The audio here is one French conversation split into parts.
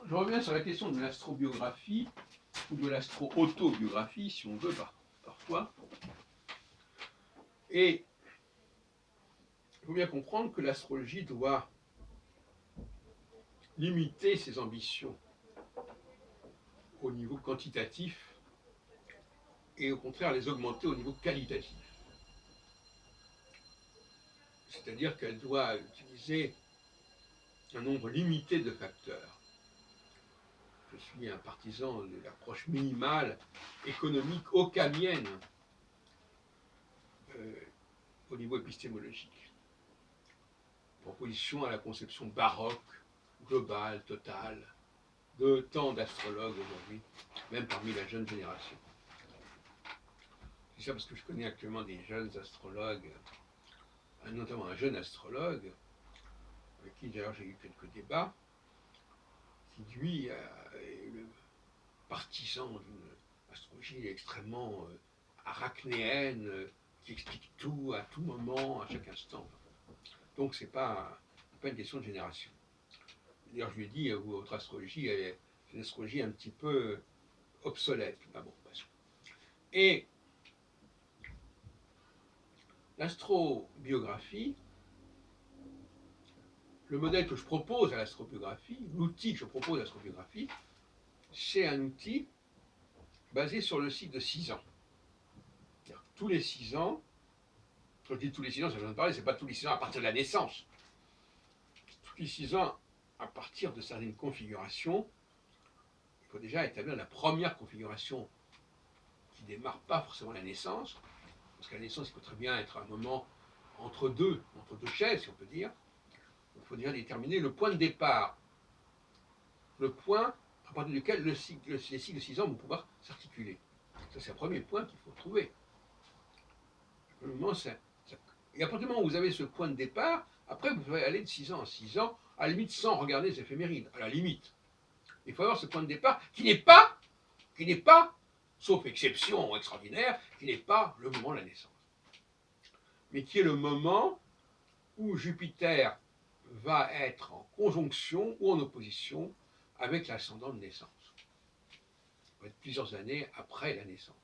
je reviens sur la question de l'astrobiographie, ou de l'astro-autobiographie, si on veut, parfois. Et il faut bien comprendre que l'astrologie doit limiter ses ambitions au niveau quantitatif et au contraire les augmenter au niveau qualitatif. C'est-à-dire qu'elle doit utiliser un nombre limité de facteurs. Je suis un partisan de l'approche minimale économique occamienne au niveau épistémologique. Proposition à la conception baroque, globale, totale, de tant d'astrologues aujourd'hui, même parmi la jeune génération. C'est ça parce que je connais actuellement des jeunes astrologues, notamment un jeune astrologue, avec qui d'ailleurs j'ai eu quelques débats, qui lui est le partisan d'une astrologie extrêmement arachnéenne, qui explique tout à tout moment, à chaque instant. Donc c'est pas une question de génération. D'ailleurs, je lui ai dit, votre astrologie, est une astrologie un petit peu obsolète. Ah bon, et l'astrobiographie, le modèle que je propose à l'astrobiographie, l'outil que je propose à l'astrobiographie, c'est un outil basé sur le cycle de 6 ans. Tous les 6 ans, quand je dis tous les 6 ans, ça je viens de parler, c'est pas tous les 6 ans à partir de la naissance. Tous les 6 ans, à partir de certaines configurations, il faut déjà établir la première configuration qui ne démarre pas forcément la naissance, parce que la naissance, il peut très bien être un moment entre deux chaises, si on peut dire. Il faut déjà déterminer le point de départ, le point à partir duquel les cycles de 6 ans vont pouvoir s'articuler. Ça, c'est le premier point qu'il faut trouver. Et à partir du moment où vous avez ce point de départ, après, vous pouvez aller de 6 ans en 6 ans, à la limite sans regarder les éphémérides, à la limite. Il faut avoir ce point de départ qui n'est pas, sauf exception extraordinaire, qui n'est pas le moment de la naissance, mais qui est le moment où Jupiter va être en conjonction ou en opposition avec l'ascendant de naissance. Ça va être plusieurs années après la naissance.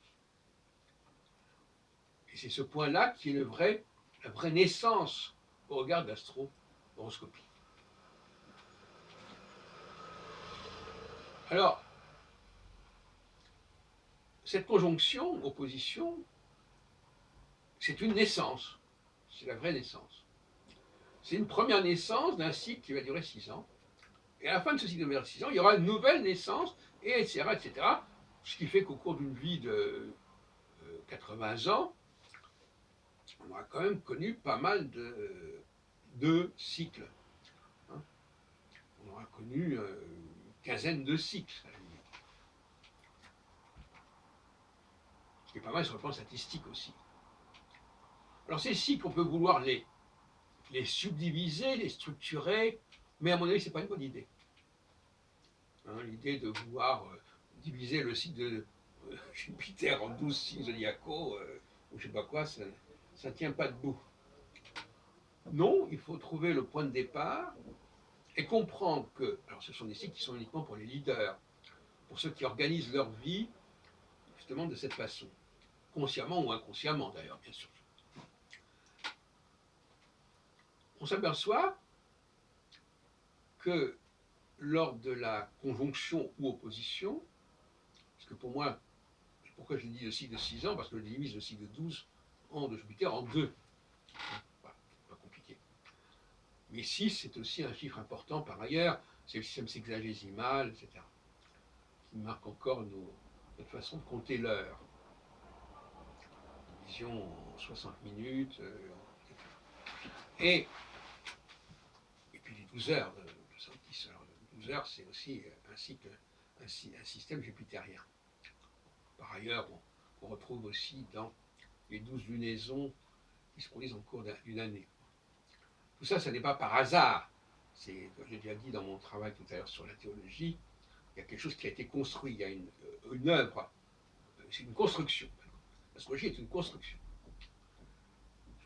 Et c'est ce point-là qui est la vraie naissance au regard de l'astro-horoscopie. Alors, cette conjonction, opposition, c'est une naissance. C'est la vraie naissance. C'est une première naissance d'un cycle qui va durer 6 ans. Et à la fin de ce cycle qui va durer 6 ans, il y aura une nouvelle naissance, et etc., etc. Ce qui fait qu'au cours d'une vie de 80 ans, on aura quand même connu pas mal de cycles. Hein, on aura connu une quinzaine de cycles, à la limite. Ce qui est pas mal sur le plan statistique aussi. Alors ces cycles, on peut vouloir les subdiviser, les structurer, mais à mon avis, ce n'est pas une bonne idée. Hein, l'idée de vouloir diviser le cycle de Jupiter en 12 signes zodiacaux, ou je ne sais pas quoi, ça ne tient pas debout. Non, il faut trouver le point de départ et comprendre que, alors ce sont des cycles qui sont uniquement pour les leaders, pour ceux qui organisent leur vie justement de cette façon, consciemment ou inconsciemment d'ailleurs, bien sûr. On s'aperçoit que lors de la conjonction ou opposition, parce que pour moi, pourquoi je dis le cycle de 6 ans, parce que je divise le cycle de 12 ans de Jupiter en deux. Voilà, pas compliqué. Mais 6, c'est aussi un chiffre important par ailleurs, c'est le système sexagésimal, etc., qui marque encore notre façon de compter l'heure. Division en 60 minutes, etc. Et puis les 12 heures de 70 heures. 12 heures, c'est aussi un cycle, un système jupitérien. Par ailleurs, on retrouve aussi dans les 12 lunaisons qui se produisent en cours d'une année. Tout ça, ça n'est pas par hasard. C'est, comme j'ai déjà dit dans mon travail tout à l'heure sur la théologie, il y a quelque chose qui a été construit, il y a une œuvre, c'est une construction. L'astrologie est une construction.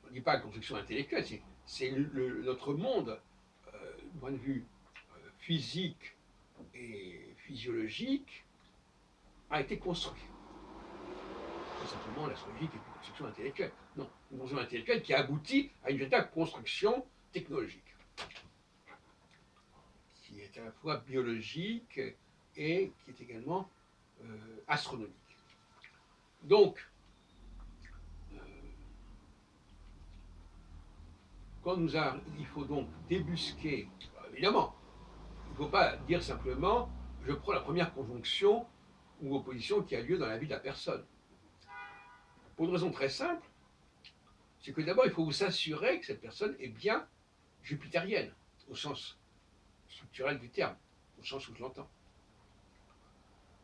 Je ne dis pas une construction intellectuelle, c'est notre monde, du point de vue physique et physiologique a été construit. Pas simplement l'astrologie qui est une construction intellectuelle. Non, une construction intellectuelle qui aboutit à une véritable construction technologique, qui est à la fois biologique et qui est également astronomique. Donc, il faut donc débusquer, évidemment, il ne faut pas dire simplement je prends la première conjonction ou opposition qui a lieu dans la vie de la personne. Pour une raison très simple, c'est que d'abord il faut vous assurer que cette personne est bien jupitérienne, au sens structurel du terme, au sens où je l'entends.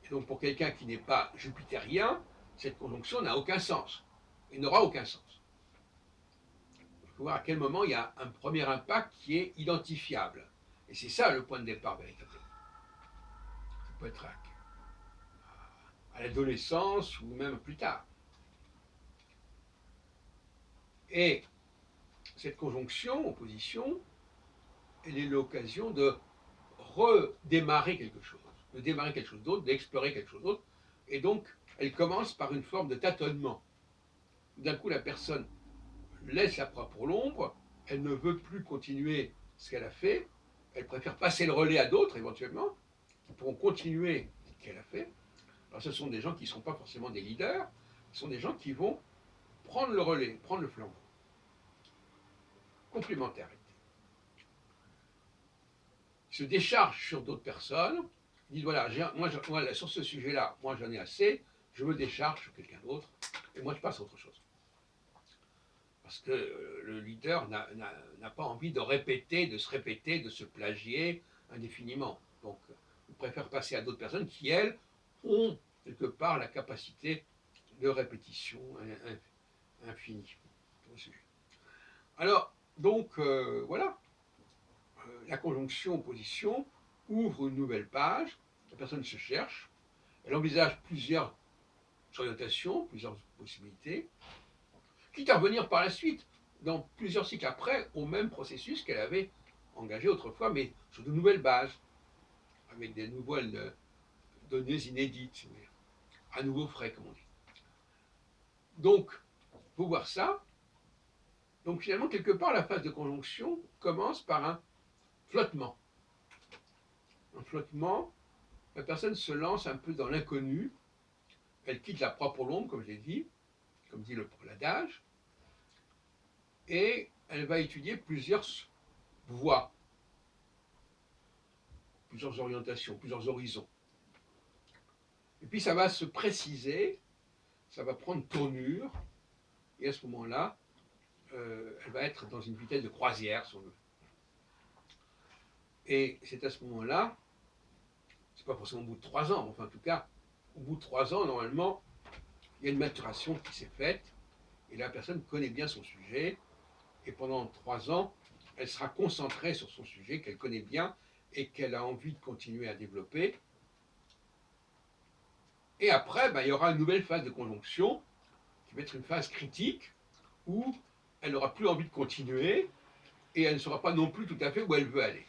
Et donc pour quelqu'un qui n'est pas jupitérien, cette conjonction n'a aucun sens, et n'aura aucun sens. Il faut voir à quel moment il y a un premier impact qui est identifiable. Et c'est ça le point de départ véritablement. Ça peut être à l'adolescence ou même plus tard. Et cette conjonction, opposition, elle est l'occasion de redémarrer quelque chose, de démarrer quelque chose d'autre, d'explorer quelque chose d'autre. Et donc, elle commence par une forme de tâtonnement. D'un coup, la personne laisse la proie pour l'ombre, elle ne veut plus continuer ce qu'elle a fait, elle préfère passer le relais à d'autres éventuellement, qui pourront continuer ce qu'elle a fait. Alors ce sont des gens qui ne sont pas forcément des leaders, ce sont des gens qui vont prendre le relais, prendre le flambeau. Complémentarité. Ils se déchargent sur d'autres personnes, ils disent voilà, moi, sur ce sujet-là, moi j'en ai assez, je me décharge sur quelqu'un d'autre, et moi je passe à autre chose. Parce que le leader n'a pas envie de répéter, de se plagier indéfiniment. Donc, il préfère passer à d'autres personnes qui, elles, ont quelque part la capacité de répétition infinie. Alors, donc, voilà, la conjonction opposition ouvre une nouvelle page, la personne se cherche, elle envisage plusieurs orientations, plusieurs possibilités, quitte à revenir par la suite, dans plusieurs cycles après, au même processus qu'elle avait engagé autrefois, mais sur de nouvelles bases, avec des nouvelles données inédites, à nouveau frais, comme on dit. Donc, il faut voir ça. Donc finalement, quelque part, la phase de conjonction commence par un flottement. Un flottement, la personne se lance un peu dans l'inconnu, elle quitte la proie pour l'ombre, comme je l'ai dit, comme dit l'adage, et elle va étudier plusieurs voies, plusieurs orientations, plusieurs horizons. Et puis ça va se préciser, ça va prendre tournure, et à ce moment-là, elle va être dans une vitesse de croisière, si on veut. Et c'est à ce moment-là, c'est pas forcément au bout de 3 ans, mais enfin en tout cas, au bout de 3 ans, normalement, il y a une maturation qui s'est faite, et la personne connaît bien son sujet, et pendant 3 ans, elle sera concentrée sur son sujet qu'elle connaît bien et qu'elle a envie de continuer à développer. Et après, il y aura une nouvelle phase de conjonction, qui va être une phase critique, où elle n'aura plus envie de continuer, et elle ne saura pas non plus tout à fait où elle veut aller.